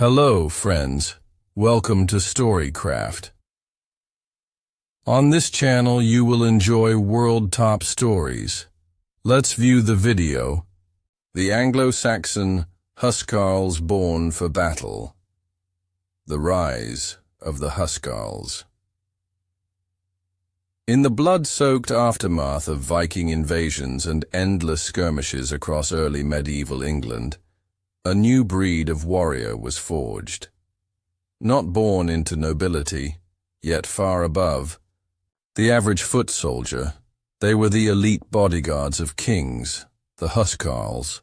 Hello, friends. Welcome to Storycraft. On this channel, you will enjoy world top stories. Let's view the video. The Anglo-Saxon Huscarls born for battle. The rise of the Huscarls. In the blood-soaked aftermath of Viking invasions and endless skirmishes across early medieval England, a new breed of warrior was forged. Not born into nobility, yet far above the average foot soldier, they were the elite bodyguards of kings, the Huscarls.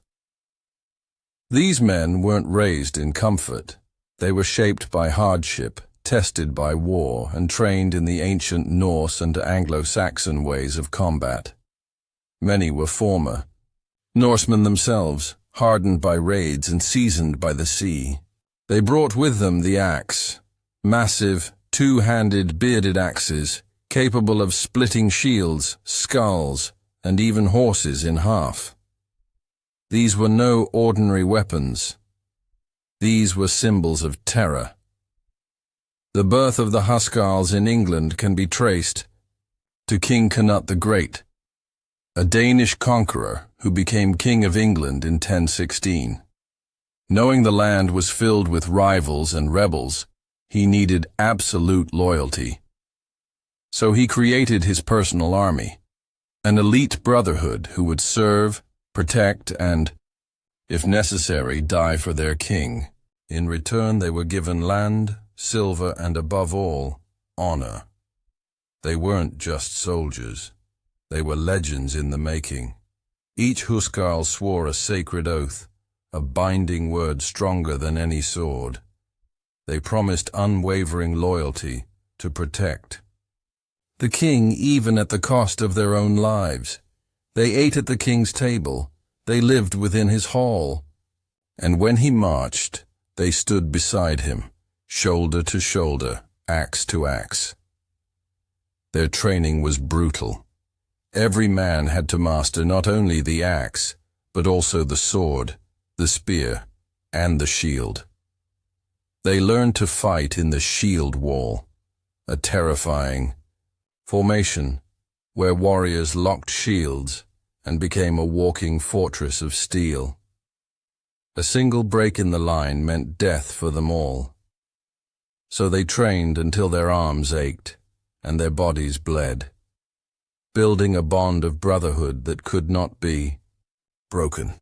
These men weren't raised in comfort. They were shaped by hardship, tested by war, and trained in the ancient Norse and Anglo-Saxon ways of combat. Many were former Norsemen themselves, hardened by raids and seasoned by the sea. They brought with them the axe, massive, two-handed, bearded axes, capable of splitting shields, skulls, and even horses in half. These were no ordinary weapons. These were symbols of terror. The birth of the Huscarls in England can be traced to King Canute the Great, a Danish conqueror who became King of England in 1016. Knowing the land was filled with rivals and rebels, he needed absolute loyalty. So he created his personal army, an elite brotherhood who would serve, protect, and, if necessary, die for their king. In return, they were given land, silver, and above all, honor. They weren't just soldiers. They were legends in the making. Each Huscarl swore a sacred oath, a binding word stronger than any sword. They promised unwavering loyalty to protect the king, even at the cost of their own lives. They ate at the king's table. They lived within his hall. And when he marched, they stood beside him, shoulder to shoulder, axe to axe. Their training was brutal. Every man had to master not only the axe, but also the sword, the spear, and the shield. They learned to fight in the shield wall, a terrifying formation where warriors locked shields and became a walking fortress of steel. A single break in the line meant death for them all. So they trained until their arms ached and their bodies bled, building a bond of brotherhood that could not be broken.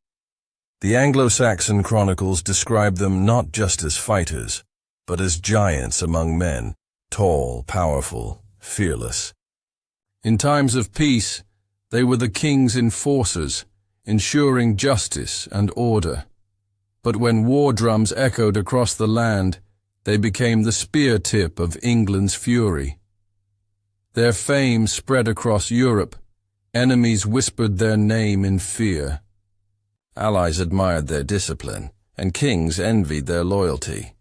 The Anglo-Saxon chronicles describe them not just as fighters, but as giants among men, tall, powerful, fearless. In times of peace, they were the king's enforcers, ensuring justice and order. But when war drums echoed across the land, they became the spear tip of England's fury. Their fame spread across Europe. Enemies whispered their name in fear. Allies admired their discipline, and kings envied their loyalty.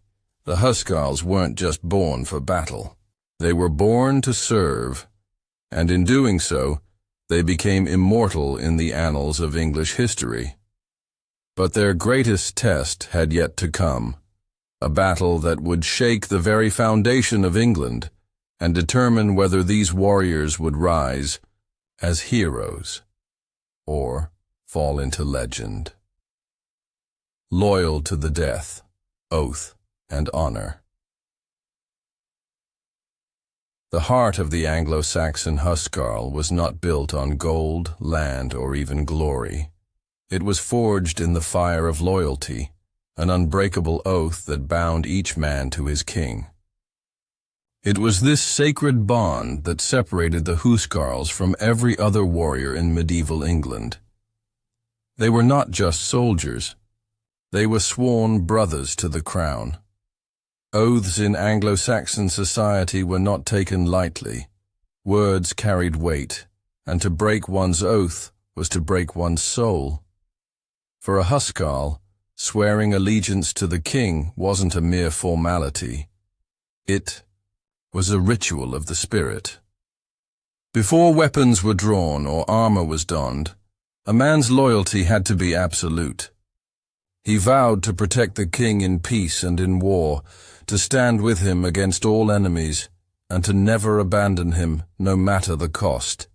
The Huscarls weren't just born for battle. They were born to serve, and in doing so, they became immortal in the annals of English history. But their greatest test had yet to come, a battle that would shake the very foundation of England and determine whether these warriors would rise as heroes or fall into legend. Loyal to the death, oath, and honor. The heart of the Anglo-Saxon Huscarl was not built on gold, land, or even glory. It was forged in the fire of loyalty, an unbreakable oath that bound each man to his king. It was this sacred bond that separated the Huscarls from every other warrior in medieval England. They were not just soldiers. They were sworn brothers to the crown. Oaths in Anglo-Saxon society were not taken lightly. Words carried weight, and to break one's oath was to break one's soul. For a Huscarl, swearing allegiance to the king wasn't a mere formality. It was a ritual of the spirit. Before weapons were drawn or armor was donned, a man's loyalty had to be absolute. He vowed to protect the king in peace and in war, to stand with him against all enemies, and to never abandon him, no matter the cost.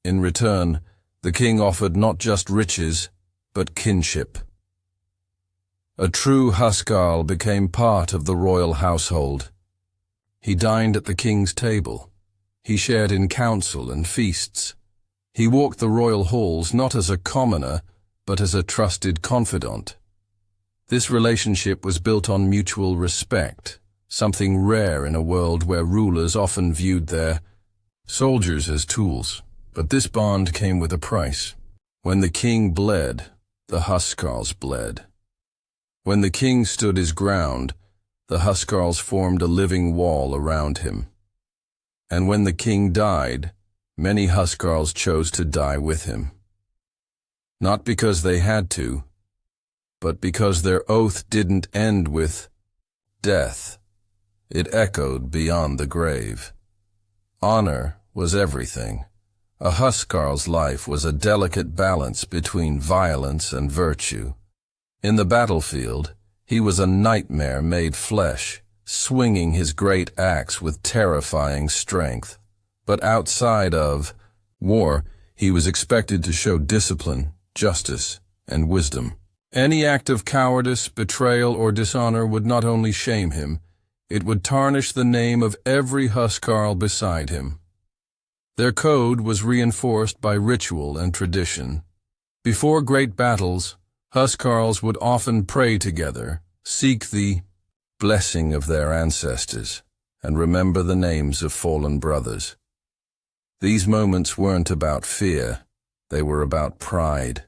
In return, the king offered not just riches, but kinship. A true Huscarl became part of the royal household. He dined at the king's table. He shared in council and feasts. He walked the royal halls not as a commoner, but as a trusted confidant. This relationship was built on mutual respect, something rare in a world where rulers often viewed their soldiers as tools. But this bond came with a price. When the king bled, the Huscarls bled. When the king stood his ground, the Huscarls formed a living wall around him. And when the king died, many Huscarls chose to die with him. Not because they had to, but because their oath didn't end with death. It echoed beyond the grave. Honor was everything. A Huscarl's life was a delicate balance between violence and virtue. In the battlefield, he was a nightmare made flesh, swinging his great axe with terrifying strength. But outside of war, he was expected to show discipline, justice, and wisdom. Any act of cowardice, betrayal, or dishonor would not only shame him, it would tarnish the name of every Huscarl beside him. Their code was reinforced by ritual and tradition. Before great battles, Huscarls would often pray together, seek the blessing of their ancestors, and remember the names of fallen brothers. These moments weren't about fear, they were about pride.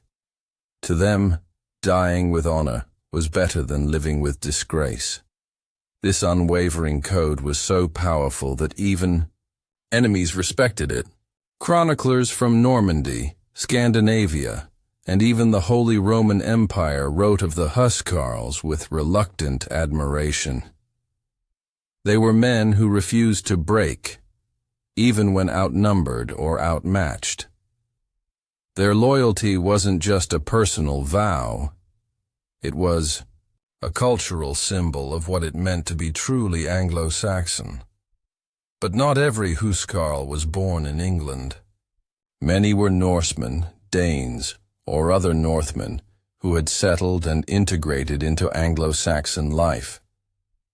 To them, dying with honor was better than living with disgrace. This unwavering code was so powerful that even enemies respected it. Chroniclers from Normandy, Scandinavia, and even the Holy Roman Empire wrote of the Huscarls with reluctant admiration. They were men who refused to break, even when outnumbered or outmatched. Their loyalty wasn't just a personal vow, it was a cultural symbol of what it meant to be truly Anglo-Saxon. But not every Huscarl was born in England. Many were Norsemen, Danes, or other Northmen who had settled and integrated into Anglo-Saxon life.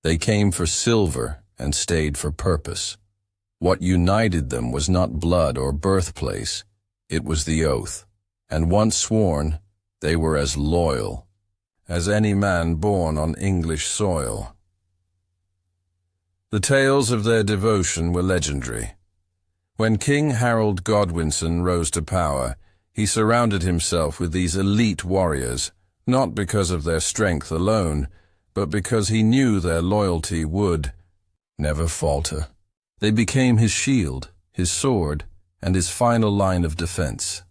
They came for silver and stayed for purpose. What united them was not blood or birthplace, it was the oath, and once sworn, they were as loyal as any man born on English soil. The tales of their devotion were legendary. When King Harold Godwinson rose to power, he surrounded himself with these elite warriors, not because of their strength alone, but because he knew their loyalty would never falter. They became his shield, his sword, and his final line of defense.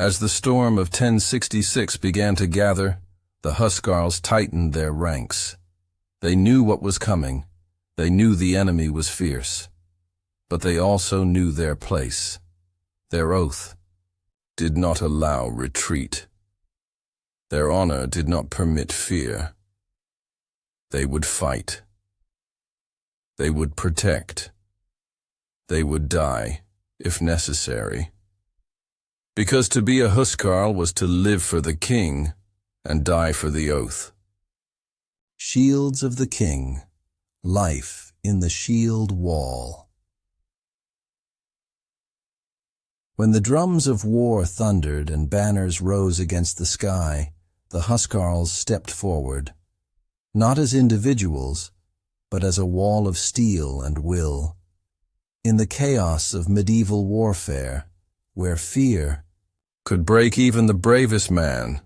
As the storm of 1066 began to gather, the Huscarls tightened their ranks. They knew what was coming. They knew the enemy was fierce. But they also knew their place. Their oath did not allow retreat. Their honor did not permit fear. They would fight. They would protect. They would die, if necessary. Because to be a Huscarl was to live for the king and die for the oath. Shields of the King. Life in the shield wall. When the drums of war thundered and banners rose against the sky, the Huscarls stepped forward, not as individuals, but as a wall of steel and will. In the chaos of medieval warfare, where fear could break even the bravest man,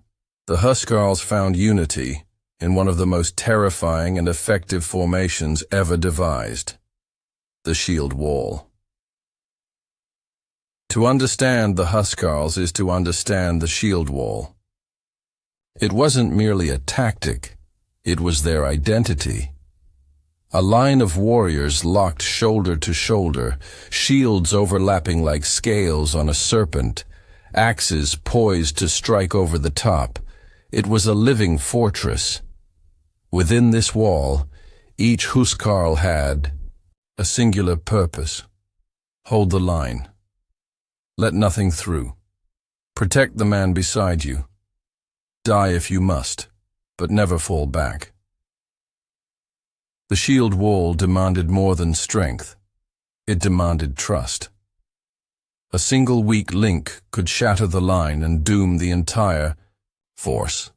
the Huscarls found unity in one of the most terrifying and effective formations ever devised, the shield wall. To understand the Huscarls is to understand the shield wall. It wasn't merely a tactic, it was their identity. A line of warriors locked shoulder to shoulder, shields overlapping like scales on a serpent, axes poised to strike over the top, It was a living fortress. Within this wall, each Huscarl had a singular purpose. Hold the line. Let nothing through. Protect the man beside you. Die if you must, but never fall back. The shield wall demanded more than strength. It demanded trust. A single weak link could shatter the line and doom the entire force.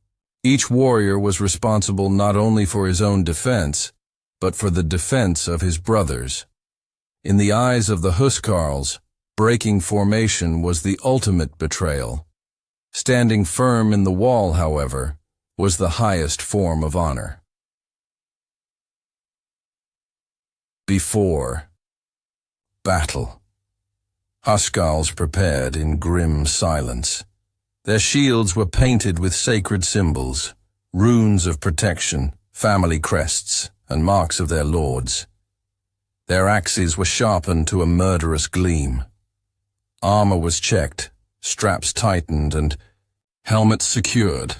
Each warrior was responsible not only for his own defense, but for the defense of his brothers. In the eyes of the Huscarls, breaking formation was the ultimate betrayal. Standing firm in the wall, however, was the highest form of honor. Before battle, Huscarls prepared in grim silence. Their shields were painted with sacred symbols, runes of protection, family crests, and marks of their lords. Their axes were sharpened to a murderous gleam. Armor was checked, straps tightened, and helmets secured.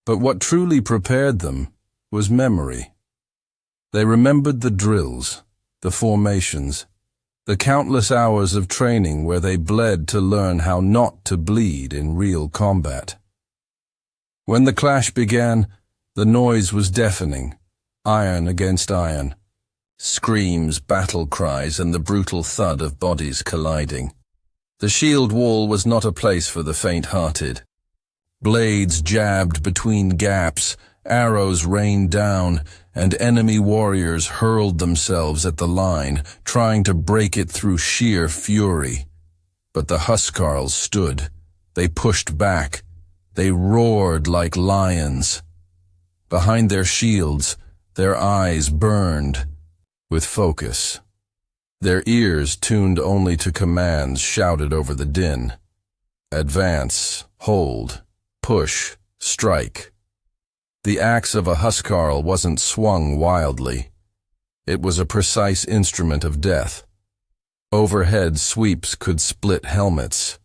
But what truly prepared them was memory. They remembered the drills, the formations, the countless hours of training where they bled to learn how not to bleed in real combat. When the clash began, the noise was deafening, iron against iron. Screams, battle cries, and the brutal thud of bodies colliding. The shield wall was not a place for the faint-hearted. Blades jabbed between gaps, arrows rained down, and enemy warriors hurled themselves at the line, trying to break it through sheer fury. But the Huscarls stood. They pushed back. They roared like lions. Behind their shields, their eyes burned with focus. Their ears tuned only to commands shouted over the din. Advance, hold, push, strike. The axe of a Huscarl wasn't swung wildly. It was a precise instrument of death. Overhead sweeps could split helmets.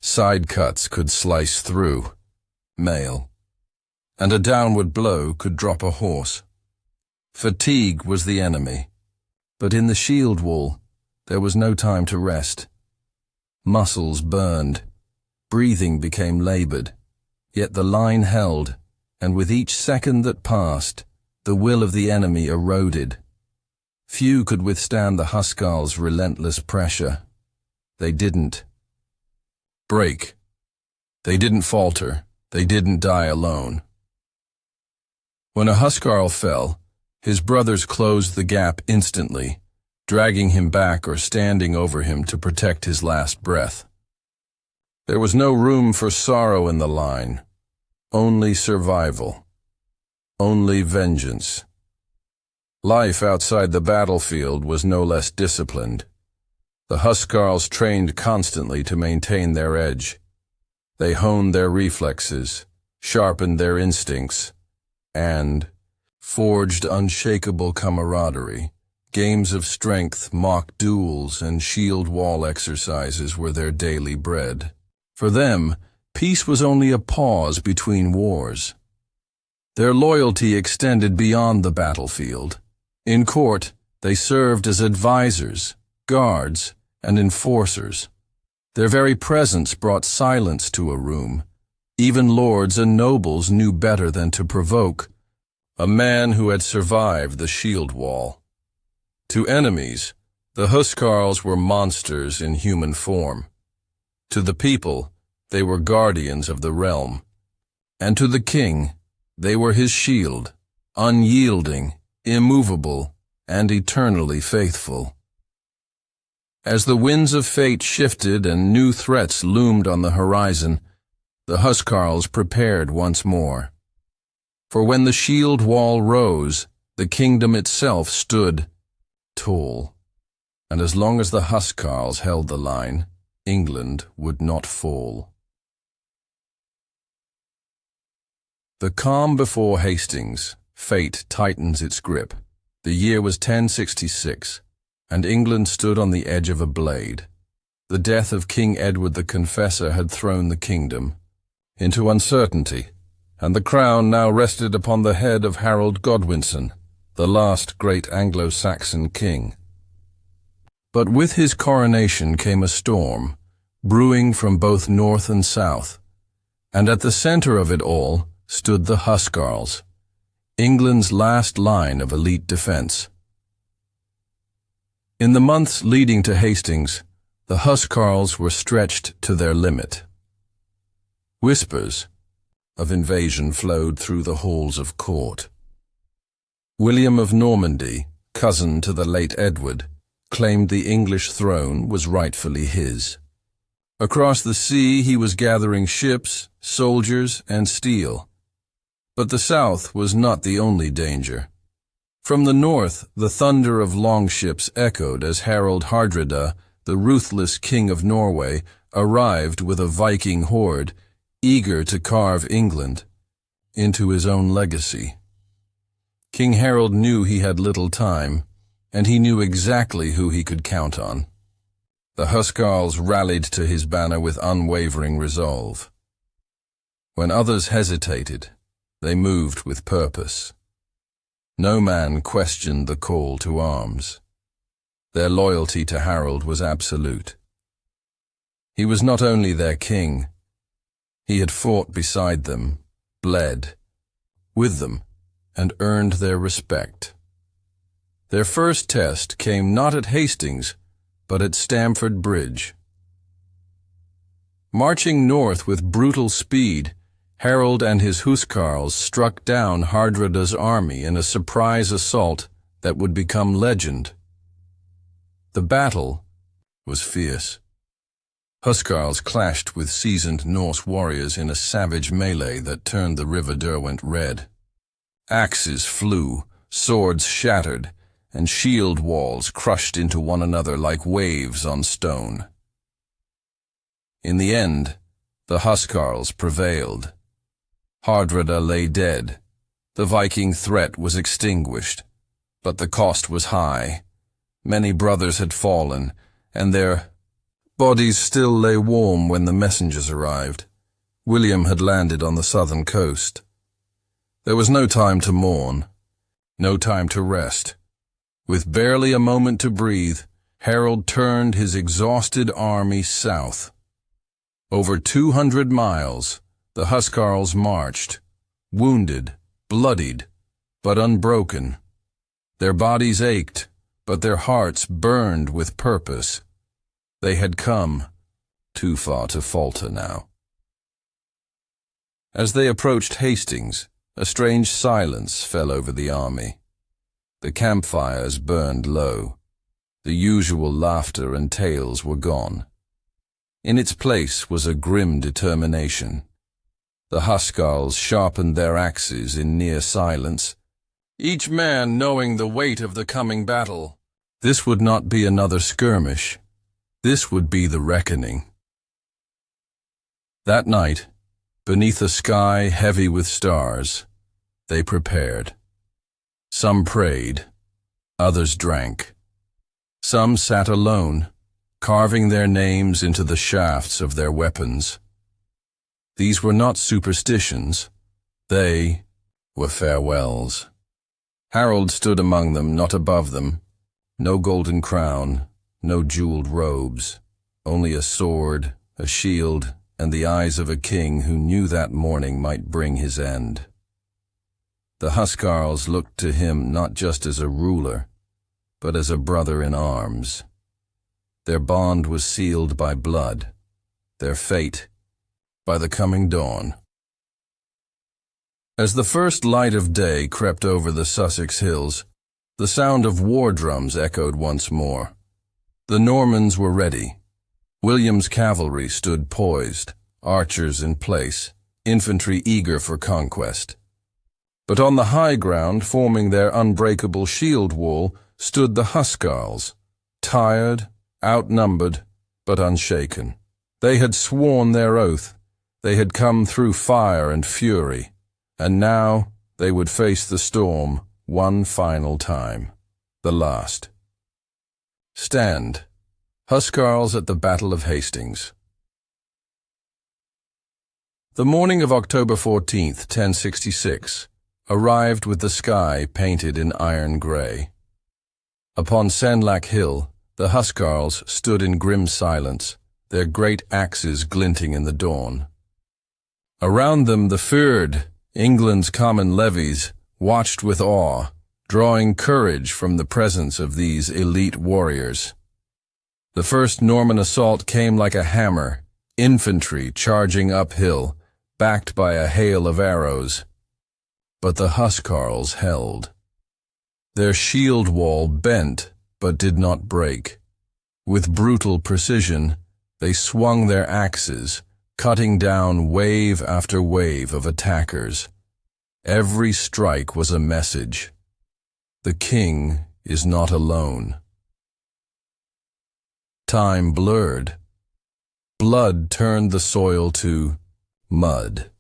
Side cuts could slice through mail. And a downward blow could drop a horse. Fatigue was the enemy. But in the shield wall, there was no time to rest. Muscles burned. Breathing became labored. Yet the line held, and with each second that passed, the will of the enemy eroded. Few could withstand the Huscarls' relentless pressure. They didn't break. They didn't falter. They didn't die alone. When a Huscarl fell, his brothers closed the gap instantly, dragging him back or standing over him to protect his last breath. There was no room for sorrow in the line, only survival, only vengeance. Life outside the battlefield was no less disciplined. The Huscarls trained constantly to maintain their edge. They honed their reflexes, sharpened their instincts, and forged unshakable camaraderie. Games of strength, mock duels, and shield wall exercises were their daily bread. For them, peace was only a pause between wars. Their loyalty extended beyond the battlefield. In court, they served as advisors, guards, and enforcers. Their very presence brought silence to a room. Even lords and nobles knew better than to provoke a man who had survived the shield wall. To enemies, the Huscarls were monsters in human form. To the people, they were guardians of the realm. And to the king, they were his shield, unyielding, immovable, and eternally faithful. As the winds of fate shifted and new threats loomed on the horizon, the Huscarls prepared once more. For when the shield wall rose, the kingdom itself stood tall. And as long as the Huscarls held the line, England would not fall. The calm before Hastings, fate tightens its grip. The year was 1066, and England stood on the edge of a blade. The death of King Edward the Confessor had thrown the kingdom into uncertainty. and the crown now rested upon the head of Harold Godwinson, the last great Anglo-Saxon king. But with his coronation came a storm, brewing from both north and south, and at the center of it all stood the Huscarls, England's last line of elite defense. In the months leading to Hastings, the Huscarls were stretched to their limit. Whispers of invasion flowed through the halls of court. William of Normandy, cousin to the late Edward, claimed the English throne was rightfully his. Across the sea he was gathering ships, soldiers, and steel. But the south was not the only danger. From the north, the thunder of longships echoed as Harald Hardrada, the ruthless king of Norway, arrived with a Viking horde, eager to carve England into his own legacy. King Harold knew he had little time, and he knew exactly who he could count on. The Huscarls rallied to his banner with unwavering resolve. When others hesitated, they moved with purpose. No man questioned the call to arms. Their loyalty to Harold was absolute. He was not only their king, he had fought beside them, bled with them, and earned their respect. Their first test came not at Hastings, but at Stamford Bridge. Marching north with brutal speed, Harold and his Huscarls struck down Hardrada's army in a surprise assault that would become legend. The battle was fierce. Huscarls clashed with seasoned Norse warriors in a savage melee that turned the River Derwent red. Axes flew, swords shattered, and shield walls crushed into one another like waves on stone. In the end, the Huscarls prevailed. Hardrada lay dead. The Viking threat was extinguished, but the cost was high. Many brothers had fallen, and their bodies still lay warm when the messengers arrived. William had landed on the southern coast. There was no time to mourn, no time to rest. With barely a moment to breathe, Harold turned his exhausted army south. Over 200 miles, the Huscarls marched, wounded, bloodied, but unbroken. Their bodies ached, but their hearts burned with purpose. They had come too far to falter now. As they approached Hastings, a strange silence fell over the army. The campfires burned low. The usual laughter and tales were gone. In its place was a grim determination. The Huscarls sharpened their axes in near silence, each man knowing the weight of the coming battle. This would not be another skirmish. This would be the reckoning. That night, beneath a sky heavy with stars, they prepared. Some prayed, others drank. Some sat alone, carving their names into the shafts of their weapons. These were not superstitions. They were farewells. Harold stood among them, not above them. No golden crown, no jeweled robes, only a sword, a shield, and the eyes of a king who knew that morning might bring his end. The Huscarls looked to him not just as a ruler, but as a brother in arms. Their bond was sealed by blood, their fate by the coming dawn. As the first light of day crept over the Sussex hills, the sound of war drums echoed once more. The Normans were ready. William's cavalry stood poised, archers in place, infantry eager for conquest. But on the high ground, forming their unbreakable shield wall, stood the Huscarls, tired, outnumbered, but unshaken. They had sworn their oath. They had come through fire and fury, and now they would face the storm one final time, the last. Stand, Huscarls at the Battle of Hastings. The morning of October 14th, 1066, arrived with the sky painted in iron grey. Upon Senlac Hill, the Huscarls stood in grim silence, their great axes glinting in the dawn. Around them the fyrd, England's common levies, watched with awe, drawing courage from the presence of these elite warriors. The first Norman assault came like a hammer, infantry charging uphill, backed by a hail of arrows. But the Huscarls held. Their shield wall bent, but did not break. With brutal precision, they swung their axes, cutting down wave after wave of attackers. Every strike was a message. The king is not alone. Time blurred. Blood turned the soil to mud.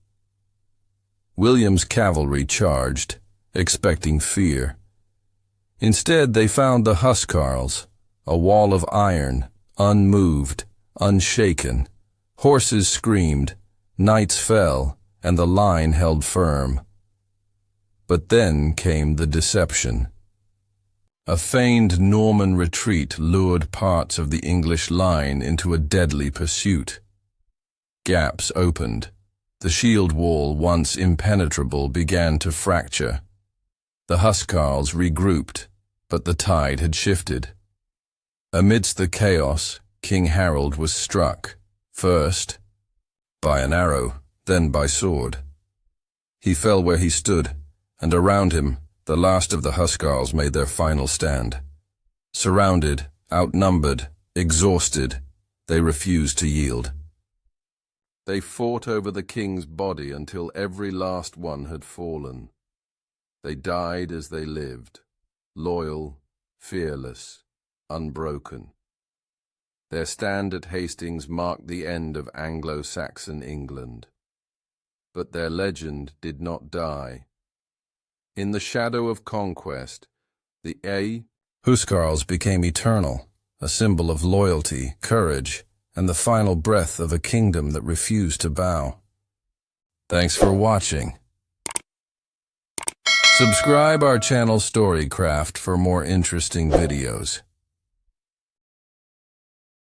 William's cavalry charged, expecting fear. Instead, they found the Huscarls, a wall of iron, unmoved, unshaken. Horses screamed, knights fell, and the line held firm. But then came the deception. A feigned Norman retreat lured parts of the English line into a deadly pursuit. Gaps opened. The shield wall, once impenetrable, began to fracture. The Huscarls regrouped, but the tide had shifted. Amidst the chaos, King Harold was struck, first by an arrow, then by sword. He fell where he stood, and around him, the last of the Huscarls made their final stand. Surrounded, outnumbered, exhausted, they refused to yield. They fought over the king's body until every last one had fallen. They died as they lived, loyal, fearless, unbroken. Their stand at Hastings marked the end of Anglo-Saxon England. But their legend did not die. In the shadow of conquest, the Huscarls became eternal, a symbol of loyalty, courage, and the final breath of a kingdom that refused to bow. Thanks for watching. Subscribe our channel Storycraft for more interesting videos.